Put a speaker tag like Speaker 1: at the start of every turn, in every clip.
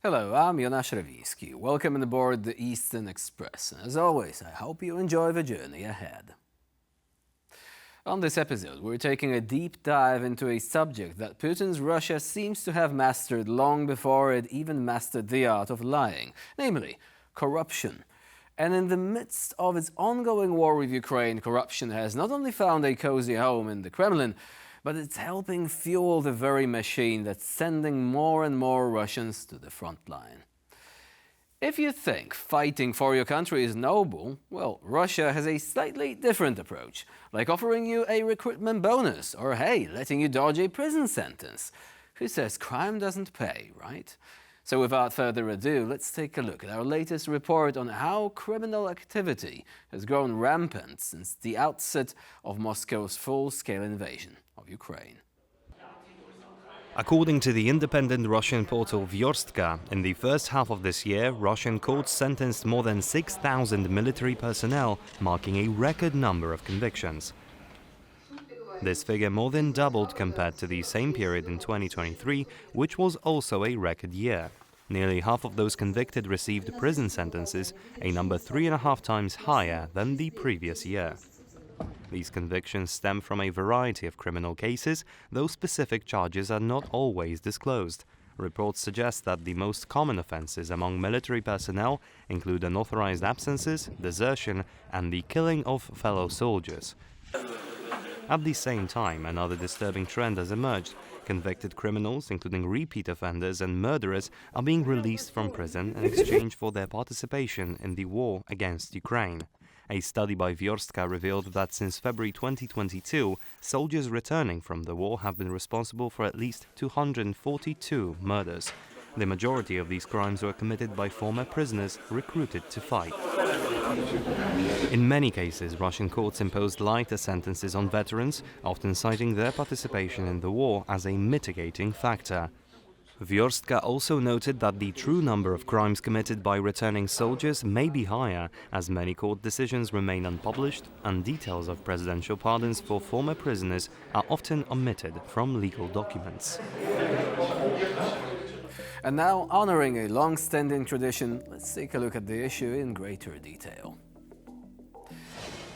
Speaker 1: Hello, I'm Jonasz Rewiski. Welcome on board the Eastern Express. As always, I hope you enjoy the journey ahead. On this episode, we're taking a deep dive into a subject that Putin's Russia seems to have mastered long before it even mastered the art of lying, namely corruption. And in the midst of its ongoing war with Ukraine, corruption has not only found a cozy home in the Kremlin, but it's helping fuel the very machine that's sending more and more Russians to the front line. If you think fighting for your country is noble, well, Russia has a slightly different approach, like offering you a recruitment bonus or, hey, letting you dodge a prison sentence. Who says crime doesn't pay, right? So without further ado, let's take a look at our latest report on how criminal activity has grown rampant since the outset of Moscow's full-scale invasion of Ukraine.
Speaker 2: According to the independent Russian portal Vyorstka, in the first half of this year, Russian courts sentenced more than 6,000 military personnel, marking a record number of convictions. This figure more than doubled compared to the same period in 2023, which was also a record year. Nearly half of those convicted received prison sentences, a number 3.5 times higher than the previous year. These convictions stem from a variety of criminal cases, though specific charges are not always disclosed. Reports suggest that the most common offences among military personnel include unauthorized absences, desertion, and the killing of fellow soldiers. At the same time, another disturbing trend has emerged. Convicted criminals, including repeat offenders and murderers, are being released from prison in exchange for their participation in the war against Ukraine. A study by Vyorstka revealed that since February 2022, soldiers returning from the war have been responsible for at least 242 murders. The majority of these crimes were committed by former prisoners recruited to fight. In many cases, Russian courts imposed lighter sentences on veterans, often citing their participation in the war as a mitigating factor. Vyorstka also noted that the true number of crimes committed by returning soldiers may be higher, as many court decisions remain unpublished and details of presidential pardons for former prisoners are often omitted from legal documents.
Speaker 1: And now, honoring a long-standing tradition, let's take a look at the issue in greater detail.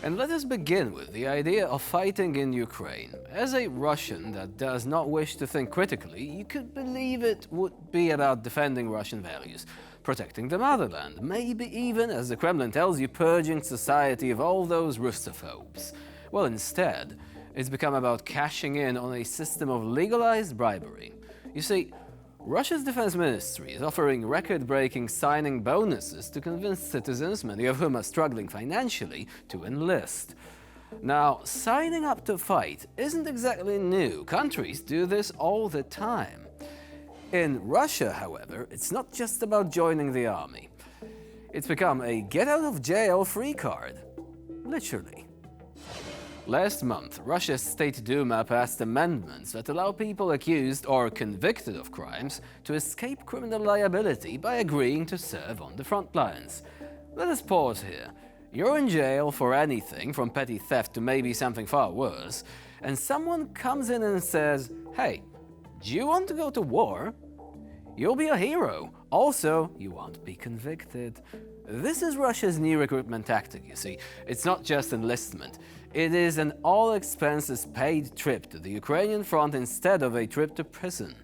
Speaker 1: And let us begin with the idea of fighting in Ukraine. As a Russian that does not wish to think critically, you could believe it would be about defending Russian values, protecting the motherland, maybe even, as the Kremlin tells you, purging society of all those Russophobes. Well, instead, it's become about cashing in on a system of legalized bribery. You see, Russia's defense ministry is offering record-breaking signing bonuses to convince citizens, many of whom are struggling financially, to enlist. Now, signing up to fight isn't exactly new. Countries do this all the time. In Russia, however, it's not just about joining the army. It's become a get-out-of-jail-free card. Literally. Last month, Russia's State Duma passed amendments that allow people accused or convicted of crimes to escape criminal liability by agreeing to serve on the front lines. Let us pause here. You're in jail for anything from petty theft to maybe something far worse, and someone comes in and says, "Hey, do you want to go to war? You'll be a hero. Also, you won't be convicted." This is Russia's new recruitment tactic, you see. It's not just enlistment. It is an all-expenses-paid trip to the Ukrainian front instead of a trip to prison.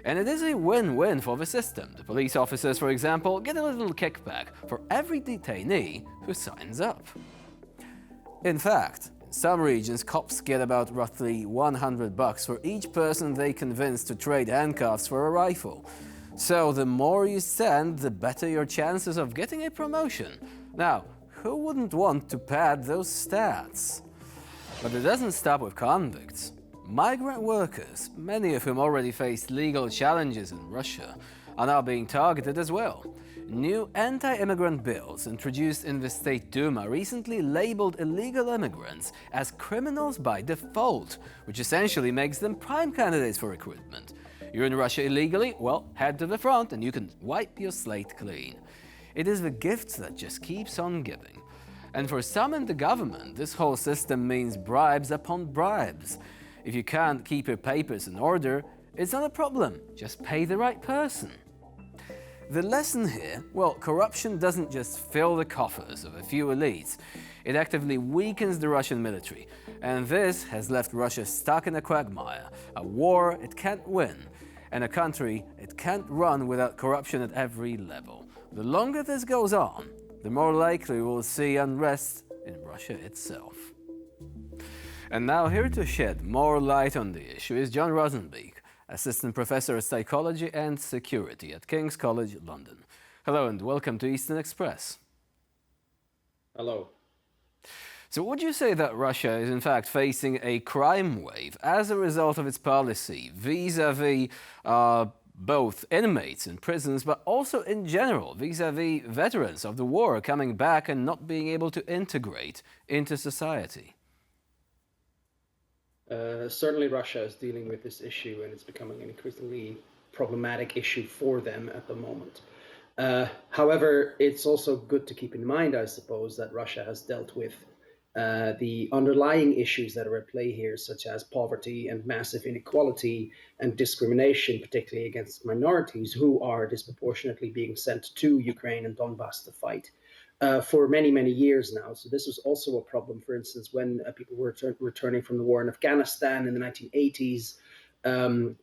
Speaker 1: And it is a win-win for the system. The police officers, for example, get a little kickback for every detainee who signs up. In fact, in some regions, cops get about roughly $100 for each person they convince to trade handcuffs for a rifle. So the more you send, the better your chances of getting a promotion. Now, who wouldn't want to pad those stats? But it doesn't stop with convicts. Migrant workers, many of whom already faced legal challenges in Russia, are now being targeted as well. New anti-immigrant bills introduced in the State Duma recently labeled illegal immigrants as criminals by default, which essentially makes them prime candidates for recruitment. You're in Russia illegally? Well, head to the front and you can wipe your slate clean. It is the gift that just keeps on giving. And for some in the government, this whole system means bribes upon bribes. If you can't keep your papers in order, it's not a problem. Just pay the right person. The lesson here? Well, corruption doesn't just fill the coffers of a few elites, it actively weakens the Russian military. And this has left Russia stuck in a quagmire, a war it can't win, and a country it can't run without corruption at every level. The longer this goes on, the more likely we'll see unrest in Russia itself. And now here to shed more light on the issue is John Rosenbeek, Assistant Professor of Psychology and Security at King's College London. Hello and welcome to Eastern Express.
Speaker 3: Hello.
Speaker 1: So would you say that Russia is in fact facing a crime wave as a result of its policy vis-à-vis both inmates in prisons, but also in general vis-à-vis veterans of the war coming back and not being able to integrate into society?
Speaker 3: Certainly Russia is dealing with this issue, and it's becoming an increasingly problematic issue for them at the moment. However, it's also good to keep in mind, I suppose, that Russia has dealt with the underlying issues that are at play here, such as poverty and massive inequality and discrimination, particularly against minorities who are disproportionately being sent to Ukraine and Donbass to fight for many, many years now. So this was also a problem, for instance, when people were returning from the war in Afghanistan in the 1980s.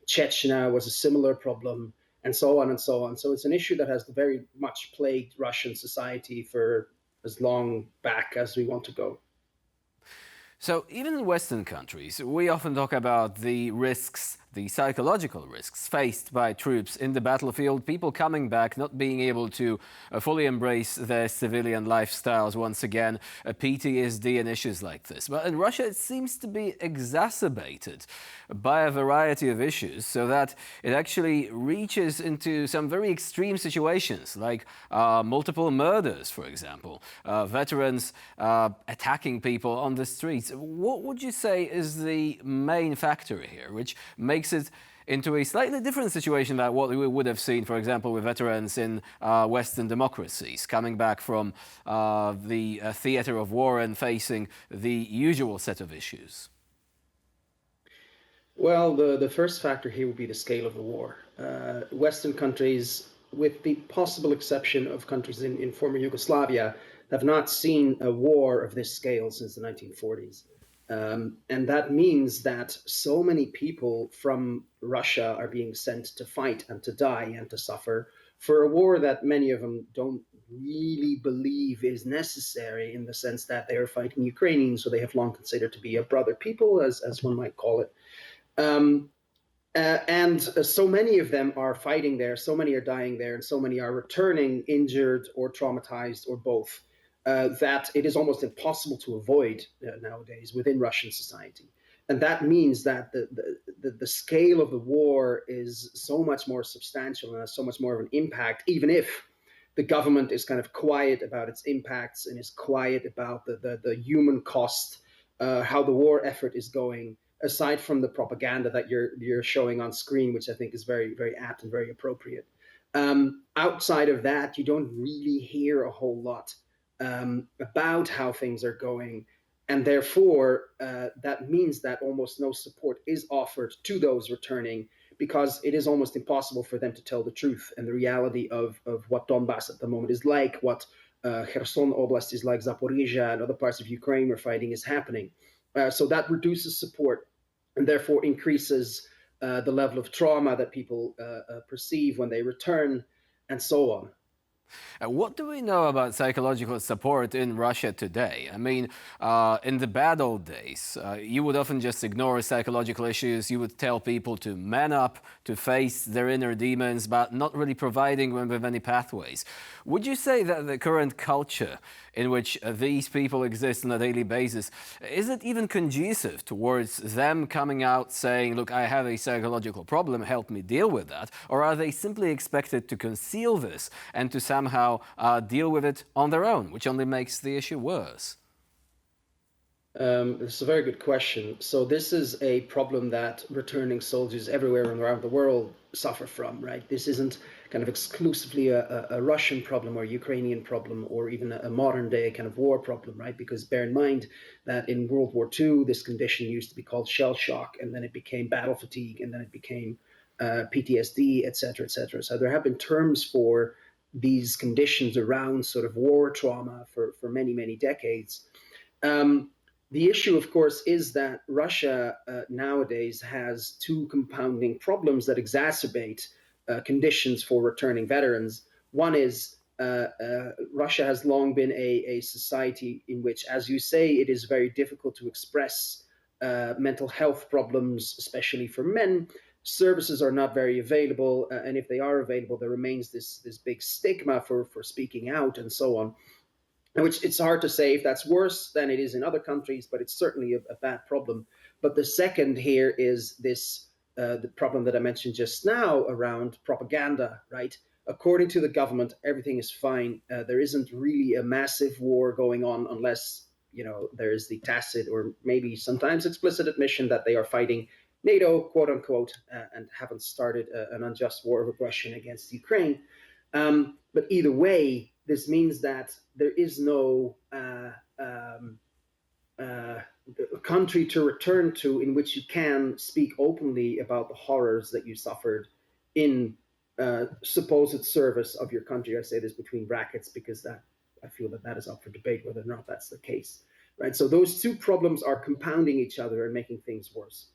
Speaker 3: Chechnya was a similar problem, and so on and so on. So it's an issue that has very much plagued Russian society for as long back as we want to go.
Speaker 1: So even in Western countries, we often talk about the risks, the psychological risks faced by troops in the battlefield, people coming back, not being able to fully embrace their civilian lifestyles once again, PTSD and issues like this. But in Russia, it seems to be exacerbated by a variety of issues, so that it actually reaches into some very extreme situations, like multiple murders, for example, veterans attacking people on the streets. What would you say is the main factor here, which makes it into a slightly different situation than what we would have seen, for example, with veterans in Western democracies coming back from the theater of war and facing the usual set of issues?
Speaker 3: Well, the first factor here would be the scale of the war. Western countries, with the possible exception of countries in former Yugoslavia, have not seen a war of this scale since the 1940s. And that means that so many people from Russia are being sent to fight and to die and to suffer for a war that many of them don't really believe is necessary, in the sense that they are fighting Ukrainians, so they have long considered to be a brother people, as one might call it. And so many of them are fighting there, so many are dying there, and so many are returning injured or traumatized or both, that it is almost impossible to avoid nowadays within Russian society. And that means that the scale of the war is so much more substantial and has so much more of an impact, even if the government is kind of quiet about its impacts and is quiet about the human cost, how the war effort is going, aside from the propaganda that you're showing on screen, which I think is very, very apt and very appropriate. Outside of that, you don't really hear a whole lot about how things are going. And therefore, that means that almost no support is offered to those returning, because it is almost impossible for them to tell the truth and the reality of what Donbass at the moment is like, what Kherson Oblast is like, Zaporizhia and other parts of Ukraine where fighting is happening. So that reduces support and therefore increases the level of trauma that people perceive when they return, and so on.
Speaker 1: What do we know about psychological support in Russia today? I mean, in the bad old days, you would often just ignore psychological issues. You would tell people to man up, to face their inner demons, but not really providing them with any pathways. Would you say that the current culture in which these people exist on a daily basis, is it even conducive towards them coming out saying, look, I have a psychological problem, help me deal with that? Or are they simply expected to conceal this and to somehow deal with it on their own, which only makes the issue worse?
Speaker 3: This is a very good question. So this is a problem that returning soldiers everywhere around the world suffer from, right? This isn't kind of exclusively a Russian problem or Ukrainian problem or even a modern day kind of war problem, right? Because bear in mind that in World War II, this condition used to be called shell shock, and then it became battle fatigue, and then it became PTSD, etc., etc. So there have been terms for these conditions around sort of war trauma for many, many decades. The issue, of course, is that Russia nowadays has two compounding problems that exacerbate conditions for returning veterans. One is Russia has long been a society in which, as you say, it is very difficult to express mental health problems, especially for men. Services are not very available, and if they are available, there remains this big stigma for speaking out and so on. Which it's hard to say if that's worse than it is in other countries, but it's certainly a bad problem. But the second here is this the problem that I mentioned just now around propaganda, right? According to the government, everything is fine. There isn't really a massive war going on unless there is the tacit or maybe sometimes explicit admission that they are fighting NATO, quote unquote, and haven't started an unjust war of aggression against Ukraine. But either way, this means that there is no country to return to in which you can speak openly about the horrors that you suffered in supposed service of your country. I say this between brackets because I feel that is up for debate whether or not that's the case. Right. So those two problems are compounding each other and making things worse.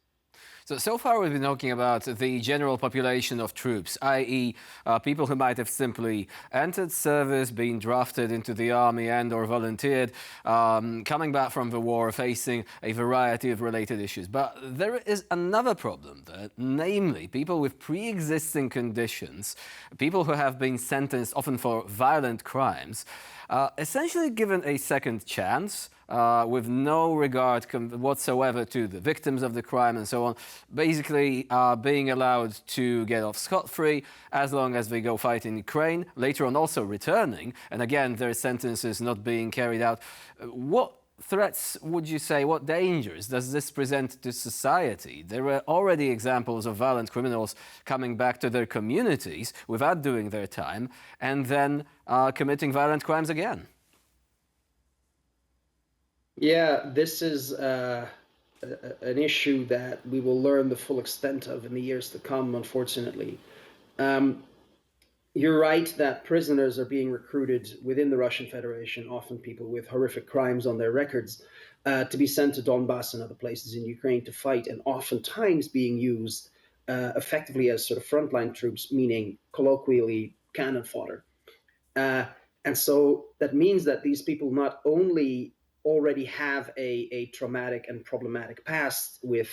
Speaker 1: So far we've been talking about the general population of troops, i.e. People who might have simply entered service, been drafted into the army and or volunteered, coming back from the war, facing a variety of related issues. But there is another problem there, namely people with pre-existing conditions, people who have been sentenced often for violent crimes, essentially given a second chance, with no regard whatsoever to the victims of the crime and so on, basically being allowed to get off scot-free as long as they go fight in Ukraine, later on also returning, and again their sentences not being carried out. What threats would you say, what dangers does this present to society? There were already examples of violent criminals coming back to their communities without doing their time and then committing violent crimes again.
Speaker 3: Yeah, this is an issue that we will learn the full extent of in the years to come, unfortunately. You're right that prisoners are being recruited within the Russian Federation, often people with horrific crimes on their records, to be sent to Donbass and other places in Ukraine to fight, and oftentimes being used effectively as sort of frontline troops, meaning colloquially cannon fodder. And so that means that these people not only already have a traumatic and problematic past with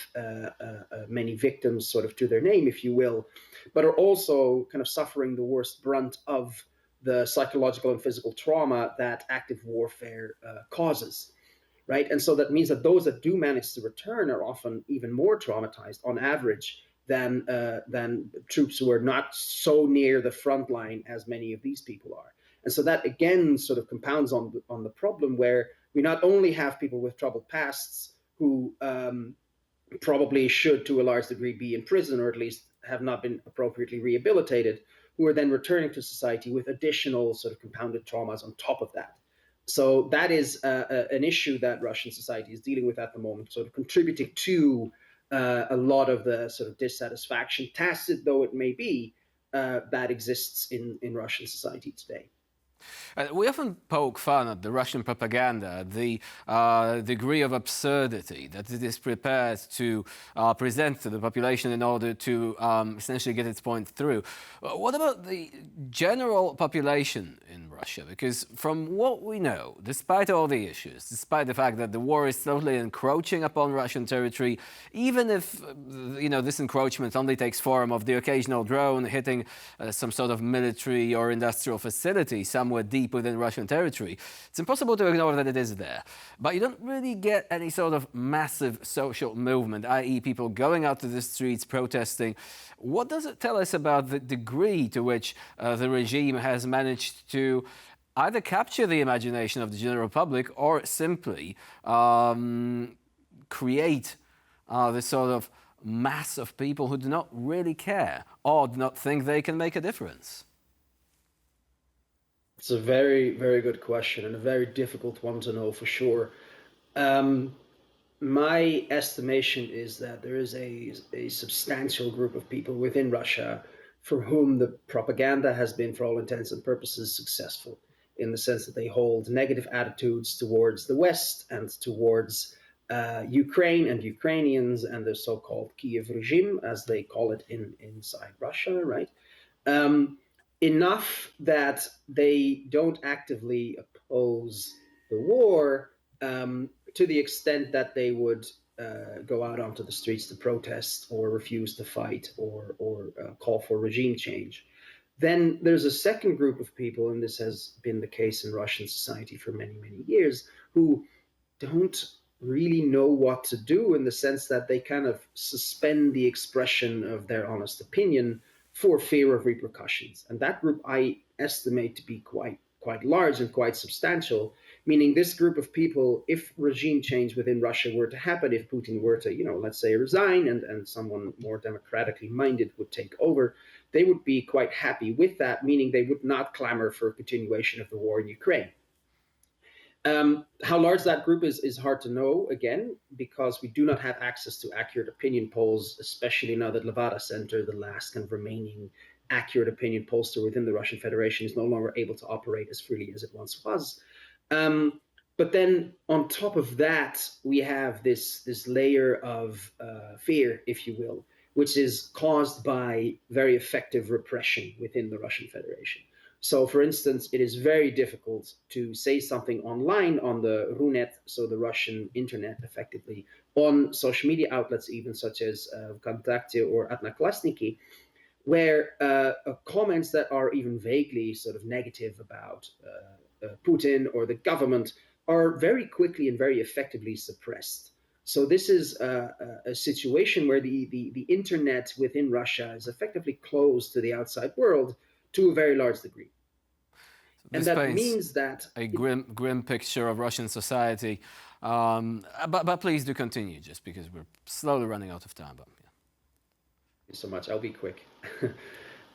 Speaker 3: many victims sort of to their name, if you will, but are also kind of suffering the worst brunt of the psychological and physical trauma that active warfare causes, right? And so that means that those that do manage to return are often even more traumatized on average than troops who are not so near the front line as many of these people are. And so that again sort of compounds on the problem where we not only have people with troubled pasts who probably should to a large degree be in prison or at least have not been appropriately rehabilitated, who are then returning to society with additional sort of compounded traumas on top of that. So that is an issue that Russian society is dealing with at the moment, sort of contributing to a lot of the sort of dissatisfaction, tacit though it may be, that exists in Russian society today.
Speaker 1: We often poke fun at the Russian propaganda, the degree of absurdity that it is prepared to present to the population in order to essentially get its point through. What about the general population in Russia? Because from what we know, despite all the issues, despite the fact that the war is slowly encroaching upon Russian territory, even if this encroachment only takes form of the occasional drone hitting some sort of military or industrial facility somewhere deep within Russian territory, it's impossible to ignore that it is there. But you don't really get any sort of massive social movement, i.e. people going out to the streets protesting. What does it tell us about the degree to which the regime has managed to either capture the imagination of the general public or simply create this sort of mass of people who do not really care or do not think they can make a difference?
Speaker 3: It's a very, very good question and a very difficult one to know for sure. my estimation is that there is a substantial group of people within Russia for whom the propaganda has been, for all intents and purposes, successful, in the sense that they hold negative attitudes towards the West and towards Ukraine and Ukrainians and the so-called Kiev regime, as they call it inside Russia, right? Um, Enough that they don't actively oppose the war, to the extent that they would go out onto the streets to protest or refuse to fight or call for regime change. Then there's a second group of people, and this has been the case in Russian society for many, many years, who don't really know what to do, in the sense that they kind of suspend the expression of their honest opinion for fear of repercussions. And that group I estimate to be quite large and quite substantial, meaning this group of people, if regime change within Russia were to happen, if Putin were to, let's say, resign and someone more democratically minded would take over, they would be quite happy with that, meaning they would not clamor for a continuation of the war in Ukraine. How large that group is hard to know, again, because we do not have access to accurate opinion polls, especially now that Levada Center, the last kind of remaining accurate opinion pollster within the Russian Federation, is no longer able to operate as freely as it once was. But then on top of that, we have this layer of fear, if you will, which is caused by very effective repression within the Russian Federation. So, for instance, it is very difficult to say something online on the Runet, so the Russian internet, effectively, on social media outlets, even such as Vkontakte or Odnoklassniki, where comments that are even vaguely sort of negative about Putin or the government are very quickly and very effectively suppressed. So this is a situation where the internet within Russia is effectively closed to the outside world to a very large degree.
Speaker 1: This
Speaker 3: And that
Speaker 1: paints
Speaker 3: means that
Speaker 1: a grim picture of Russian society. But please do continue, just because we're slowly running out of time. But yeah.
Speaker 3: Thank you so much. I'll be quick.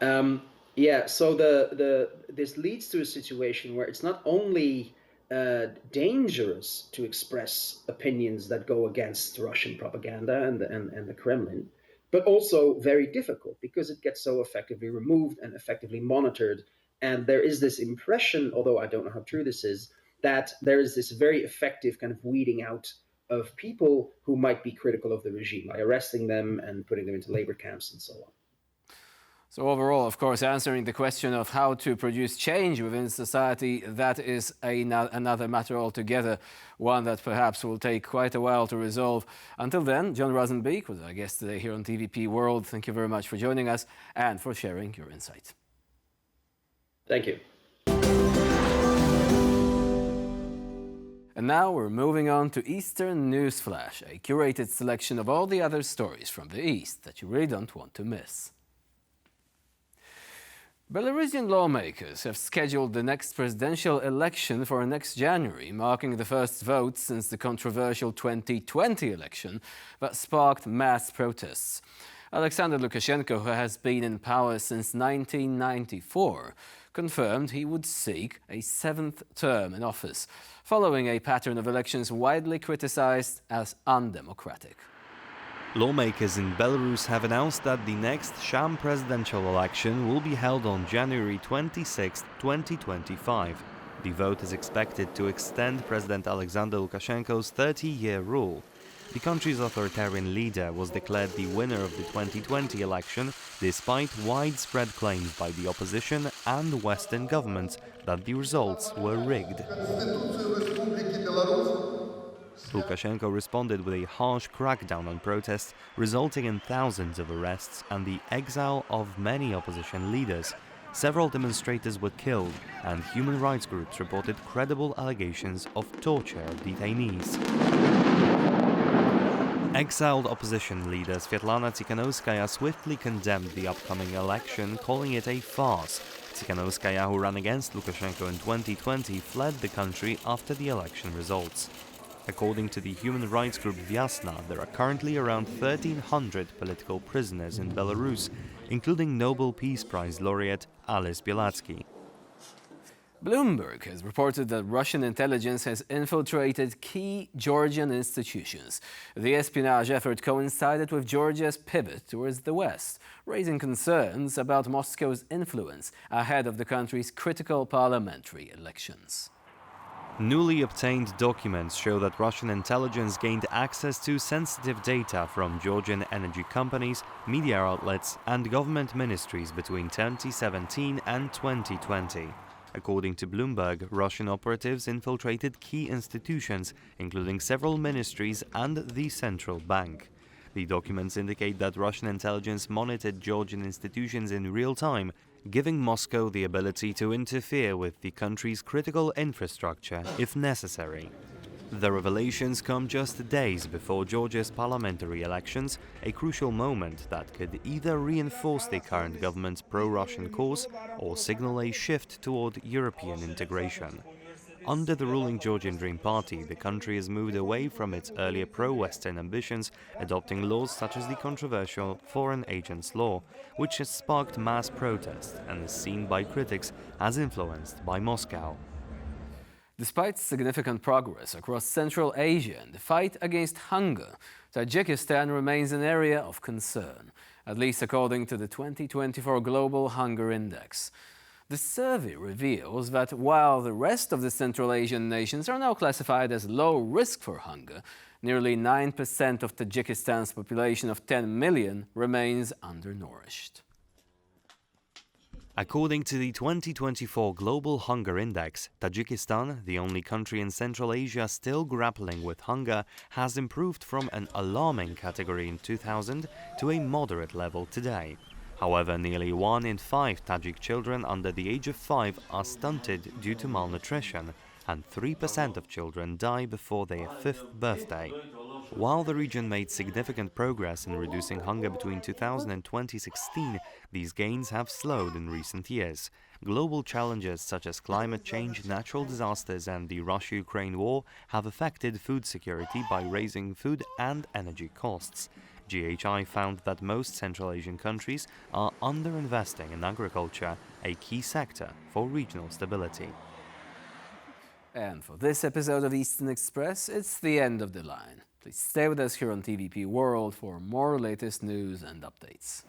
Speaker 3: So this leads to a situation where it's not only dangerous to express opinions that go against Russian propaganda and the Kremlin, but also very difficult because it gets so effectively removed and effectively monitored. And there is this impression, although I don't know how true this is, that there is this very effective kind of weeding out of people who might be critical of the regime by arresting them and putting them into labor camps and so on.
Speaker 1: So overall, of course, answering the question of how to produce change within society, that is another matter altogether, one that perhaps will take quite a while to resolve. Until then, John Rosenbeek was our guest today here on TVP World. Thank you very much for joining us and for sharing your insights.
Speaker 3: Thank you.
Speaker 1: And now we're moving on to Eastern Newsflash, a curated selection of all the other stories from the East that you really don't want to miss. Belarusian lawmakers have scheduled the next presidential election for next January, marking the first vote since the controversial 2020 election that sparked mass protests. Alexander Lukashenko, who has been in power since 1994, confirmed he would seek a seventh term in office, following a pattern of elections widely criticized as undemocratic.
Speaker 2: Lawmakers in Belarus have announced that the next sham presidential election will be held on January 26, 2025. The vote is expected to extend President Alexander Lukashenko's 30-year rule. The country's authoritarian leader was declared the winner of the 2020 election, despite widespread claims by the opposition and Western governments that the results were rigged. Lukashenko responded with a harsh crackdown on protests, resulting in thousands of arrests and the exile of many opposition leaders. Several demonstrators were killed, and human rights groups reported credible allegations of torture of detainees. Exiled opposition leader Svetlana Tikhanovskaya swiftly condemned the upcoming election, calling it a farce. Tikhanovskaya, who ran against Lukashenko in 2020, fled the country after the election results. According to the human rights group Vyasna, there are currently around 1,300 political prisoners in Belarus, including Nobel Peace Prize laureate Alice Bielatsky.
Speaker 1: Bloomberg has reported that Russian intelligence has infiltrated key Georgian institutions. The espionage effort coincided with Georgia's pivot towards the West, raising concerns about Moscow's influence ahead of the country's critical parliamentary elections.
Speaker 2: Newly obtained documents show that Russian intelligence gained access to sensitive data from Georgian energy companies, media outlets, and government ministries between 2017 and 2020. According to Bloomberg, Russian operatives infiltrated key institutions, including several ministries and the central bank. The documents indicate that Russian intelligence monitored Georgian institutions in real time, giving Moscow the ability to interfere with the country's critical infrastructure if necessary. The revelations come just days before Georgia's parliamentary elections, a crucial moment that could either reinforce the current government's pro-Russian course or signal a shift toward European integration. Under the ruling Georgian Dream Party, the country has moved away from its earlier pro-Western ambitions, adopting laws such as the controversial Foreign Agents Law, which has sparked mass protests and is seen by critics as influenced by Moscow.
Speaker 1: Despite significant progress across Central Asia in the fight against hunger, Tajikistan remains an area of concern, at least according to the 2024 Global Hunger Index. The survey reveals that while the rest of the Central Asian nations are now classified as low risk for hunger, nearly 9% of Tajikistan's population of 10 million remains undernourished.
Speaker 2: According to the 2024 Global Hunger Index, Tajikistan, the only country in Central Asia still grappling with hunger, has improved from an alarming category in 2000 to a moderate level today. However, nearly 1 in 5 Tajik children under the age of 5 are stunted due to malnutrition, and 3% of children die before their 5th birthday. While the region made significant progress in reducing hunger between 2000 and 2016, these gains have slowed in recent years. Global challenges such as climate change, natural disasters, and the Russia-Ukraine war have affected food security by raising food and energy costs. GHI found that most Central Asian countries are underinvesting in agriculture, a key sector for regional stability.
Speaker 1: And for this episode of Eastern Express, it's the end of the line. Please stay with us here on TVP World for more latest news and updates.